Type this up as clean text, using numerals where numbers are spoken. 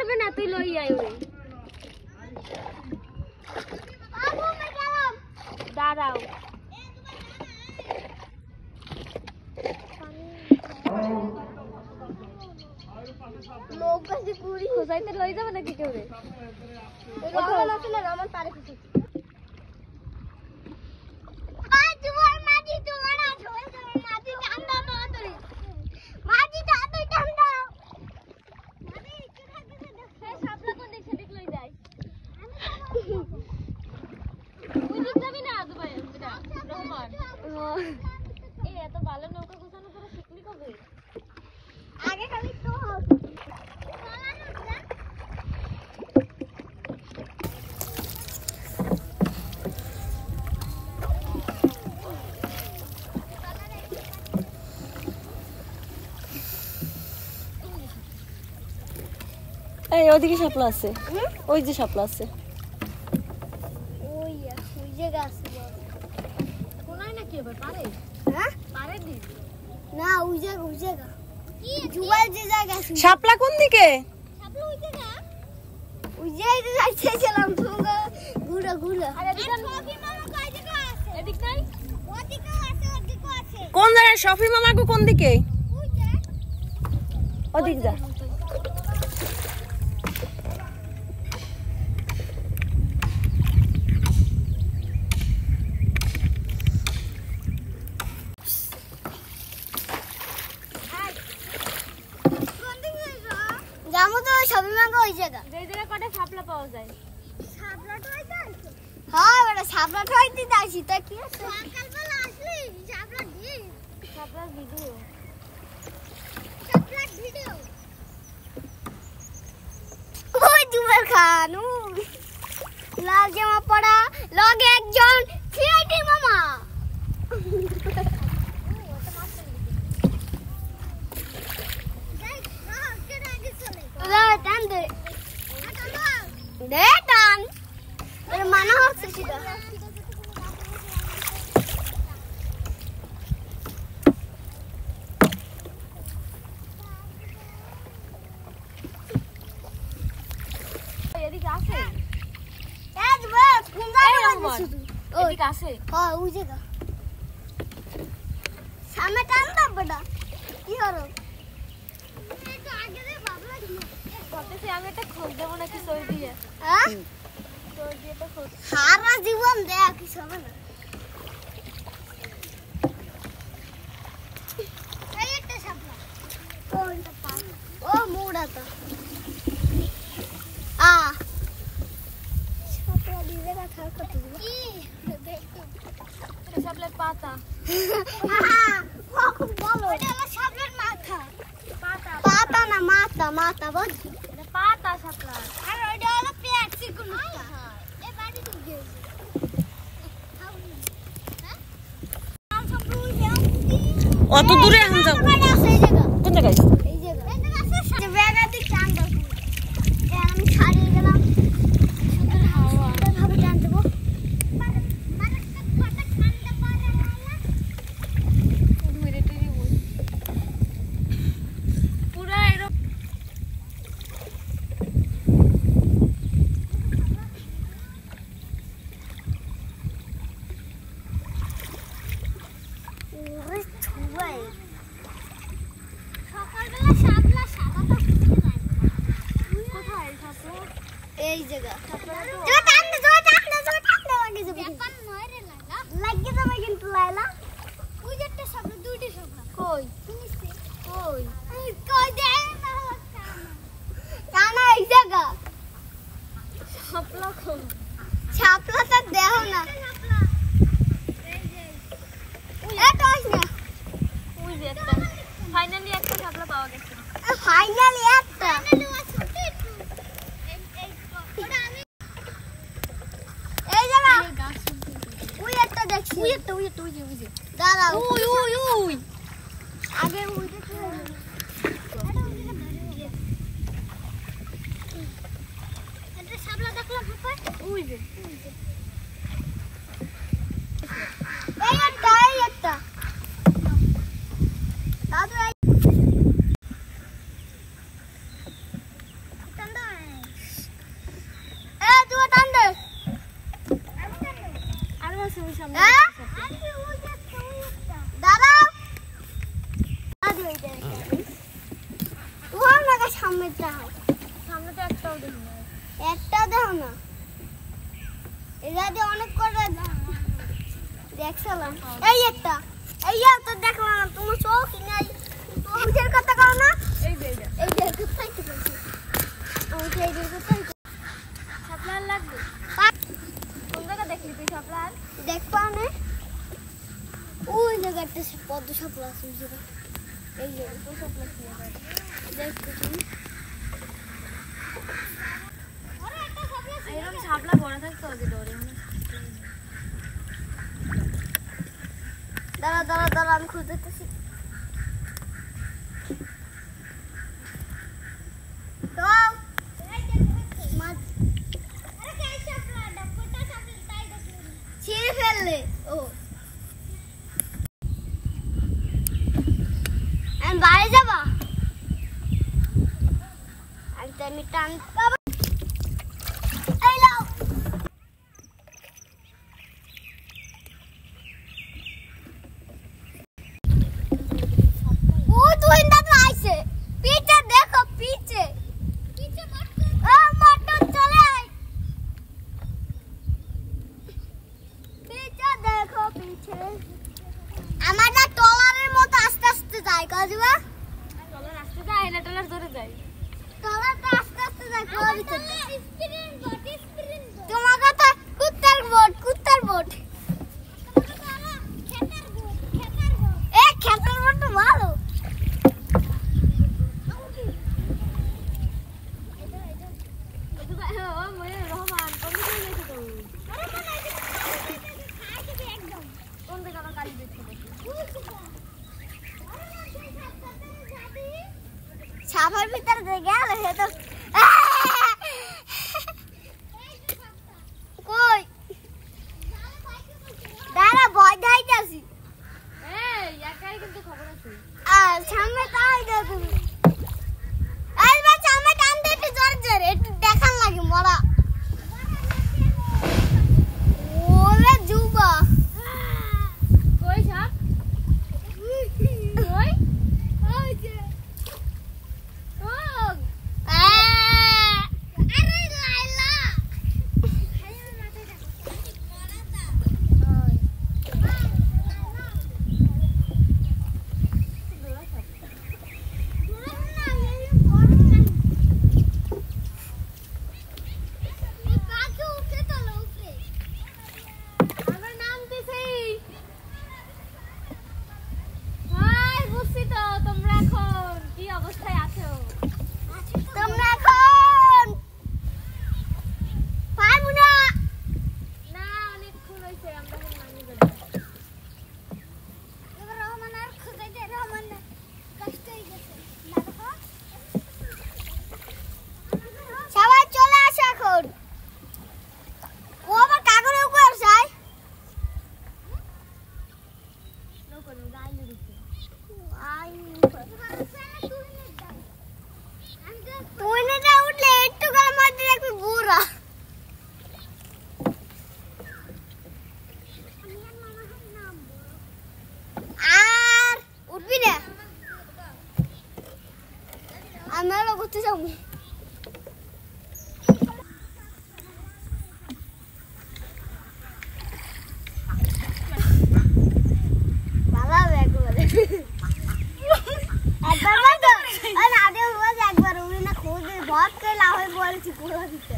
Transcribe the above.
হবে না, তুই লই আয় ওরে। দাঁড়াও, নৌকাতে কুড়ি খোঁজাইতে লই যাবে নাকি কেউ রে? আমার পারে খুঁজে এত ভালো নৌকা গোছানো করে শিখলি কবে? আগে খালি তো এই ওদিকে শাপলা আছে, ওই যে শাপলা আছে, ওই জায়গা আছে কোনায় নাকি এবার পারে? হ্যাঁ পারে দি না, ওই জায়গা কি জুয়াল যে জায়গা আছে। শাপলা কোন দিকে? শাপলা ওই জায়গা, ওই জায়গায় যাইতেছিলাম তুমি ঘুরে আরে দিদান শফি মামা কই জায়গা আছে? এদিক নাই, ওদিকে আছে, ওদিকে আছে। কোন জায়গায় শফি মামা গো? কোন দিকে? ওই যে ওদিক যা। জামু তো সবই মাঙ্গা ওই জায়গা, যে জায়গা কটা শাপলা পাওয়া যায়। শাপলা ঠয় যাইছে? হ্যাঁ বড় শাপলা ঠয় দিতে আসি, তা কি আছে? সকালবেলা আসলি শাপলা দি, শাপলা ভিডিও ওই দুবার খানু লাল জামা পরা, লগে একজন সিআইডি মামা। টান দে টান, মানা হচ্ছে সেটা। এদিকে আছে, এদিকে আছে, হ্যাঁ ওই জায়গা সামনে টান দাও বেটা, কি হলো? আমি একটা খোঁজ দেবো নাকি সই দিয়ে? হ্যাঁ সই দিয়ে তো খোঁজ সারা জীবন দেয়া কিছু হবে না। এই একটা শাপলা, কোনটা পা? ও মুড়াটা শাপলা দিয়ে রাখা কত কি দেখো, এটা শাপলার পাতা। খুব বলো, এটা আমার শাপলার মাথা। পাতা না মাথা, মাথা বল, এটা পাতা শাপলা। আর ওইটা হলো পেট চিকুন। এই বাড়ি তো গেছে অত দূরে এখন যাব? কোন জায়গায়? এই জায়গা, এটা আছে ব্যাগাতে চান দাও। আমি ছাড়িয়ে গেলাম, সুন্দর হাওয়া ভাবে টান দেবো। এই জায়গা লাগিয়ে যাবে কিন্তু লাইলা, ওই যে একটা শাপলা, দুইটা শাপলা কই কই কই দেয় না কানা, এই জায়গা শাপলা কই? শাপলা তো দেহ না, এই যে এটা না, ওই যে একটা ফাইনালি একটা শাপলা পাওয়া গেছে। ফাইনালি একটা, এই জায়গা ওই একটা দেখছি, ওই যে দাঁড়াও, ওই আগে ওই দেখো, এটা শাপলা দেখলাম হাতে, ওই যে এই একটা দাদু হয়ে যায় তোমার নাকি সামনেটা সামনে তো একটাও দেখি না। একটা দাও না এটা দিয়ে অনেক করে দেখছিলাম এই একটা তো দেখলাম না তোমার চোখ নাই তোমার কথা করো না এই যে এইটা। এই যে কোথায় কি বলছি আমি তো এই যে কোথায় শাপলার লাগবে। কোন জায়গা দেখলি তুই শাপলার? দেখ পাও না ওই জায়গাটা পদ্ম শাপলা আছে এই যে কোন শাপলা কি হবে? দেখতে তুমি এরকম শাপলা বড় থাকতো আগে ডরে দাঁড়া আমি খুঁজতেছি ছিঁড়ে ফেললে ও আমি বাড়ি যাবা আমি টান এই লাও ও তুই না তো আইছে পিছে দেখো পিছে মটর চলে আয় পিছে দেখো পিছে আমাদের টলারের মতো আস্তে আস্তে যায় কাজবা টলার আসতে যায় না টলার ধরে যায়। টলার তো আস্তে আস্তে যায় তোমার কথা কুত্তার বোট এ খেতার বোট ভালো রহমান কোন দিকে আমার গাড়ি দেখতে সাফার ভিতরে গেল সে তো কই দাঁড়া ভয় দেখাইতেছি একাই কিন্তু খবর আছে। আর সামনে তাই দেখো এই বাচ্চা সামনে টান দে একটু জোরে একটু দেখান লাগে মরা ওরে যুবা কই সাপ? কই? ওই যে ও আরে লাইলা আমার নাম দিছি। হাই বুঝছি তো তোমরা এখন কি অবস্থায় আছো। তোমরা এখন পারবো না না অনেকক্ষণ হয়েছে আমরা এখন নামিয়ে যাবো। এবার রহমান আর খুঁজাইতে রহমান কষ্ট হয়ে গেছে সবাই চলে আসে এখন ও আবার কাগজের উপর যায় নৌকো নৌকো আইলে দিচ্ছি। তুই না উঠলে একটু গলা মারতে দেখবি বুড়া আর উঠবি না আমরা ঘুরতে যাবো ভালো হবে একবারে একবার একবার উড়ে না খুঁজে ভর করে লাভ হয়ে পড়েছি পুরো দিতে